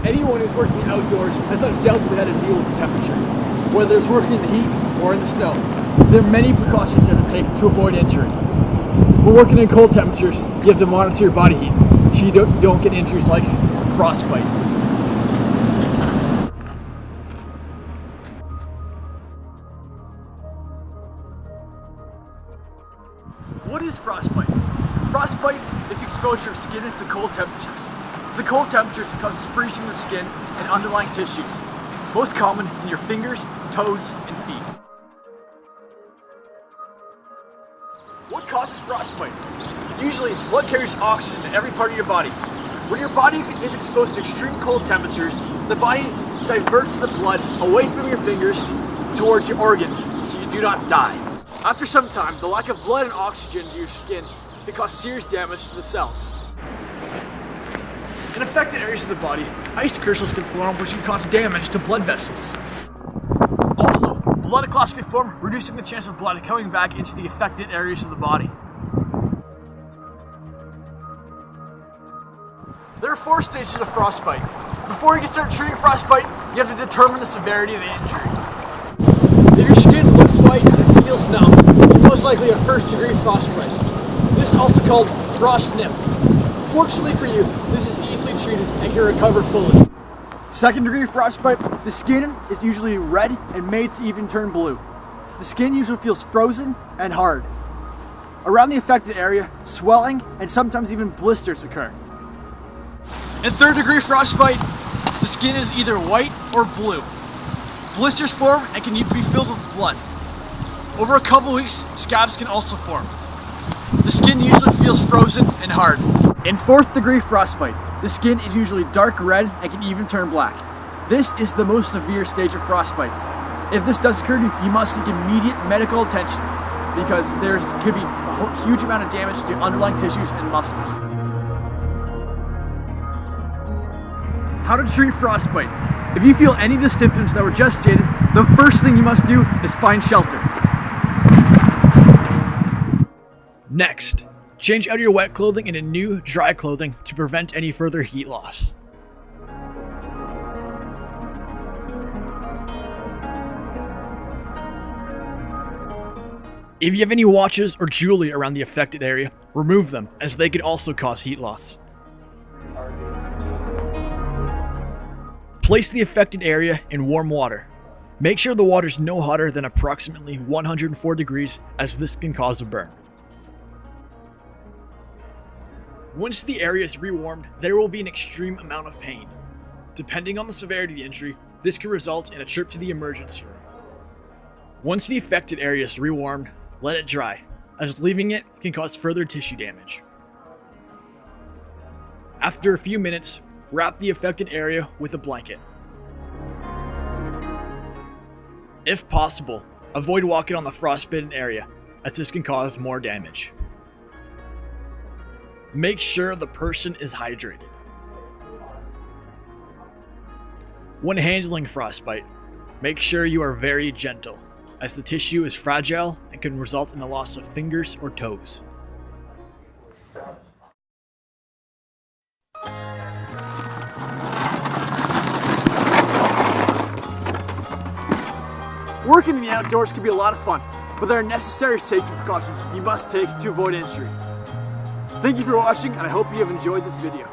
Anyone who's working outdoors has undoubtedly had to deal with the temperature, whether it's working in the heat or in the snow. There are many precautions you have to take to avoid injury. When working in cold temperatures, you have to monitor your body heat so you don't get injuries like frostbite. What is frostbite? Frostbite is exposure of skin to cold temperatures. The cold temperatures causes freezing of the skin and underlying tissues, most common in your fingers, toes, and feet. What causes frostbite? Usually, blood carries oxygen to every part of your body. When your body is exposed to extreme cold temperatures, the body diverts the blood away from your fingers towards your organs so you do not die. After some time, the lack of blood and oxygen to your skin can cause serious damage to the cells. In affected areas of the body, ice crystals can form which can cause damage to blood vessels. Also, blood clots can form, reducing the chance of blood coming back into the affected areas of the body. There are 4 stages of frostbite. Before you can start treating frostbite, you have to determine the severity of the injury. If your skin looks white and feels numb, you most likely have 1st degree frostbite. This is also called frost nip. Fortunately for you, this is easily treated and can recover fully. 2nd degree frostbite, the skin is usually red and made to even turn blue. The skin usually feels frozen and hard. Around the affected area, swelling and sometimes even blisters occur. In 3rd degree frostbite, the skin is either white or blue. Blisters form and can be filled with blood. Over a couple weeks, scabs can also form. The skin usually feels frozen and hard. In 4th degree frostbite, the skin is usually dark red and can even turn black. This is the most severe stage of frostbite. If this does occur to you, you must seek immediate medical attention because there could be a huge amount of damage to underlying tissues and muscles. How to treat frostbite. If you feel any of the symptoms that were just stated, the first thing you must do is find shelter. Next, change out your wet clothing into new, dry clothing to prevent any further heat loss. If you have any watches or jewelry around the affected area, remove them as they could also cause heat loss. Place the affected area in warm water. Make sure the water is no hotter than approximately 104 degrees as this can cause a burn. Once the area is rewarmed, there will be an extreme amount of pain. Depending on the severity of the injury, this can result in a trip to the emergency room. Once the affected area is rewarmed, let it dry, as leaving it can cause further tissue damage. After a few minutes, wrap the affected area with a blanket. If possible, avoid walking on the frostbitten area, as this can cause more damage. Make sure the person is hydrated. When handling frostbite, make sure you are very gentle, as the tissue is fragile and can result in the loss of fingers or toes. Working in the outdoors can be a lot of fun, but there are necessary safety precautions you must take to avoid injury. Thank you for watching, and I hope you have enjoyed this video.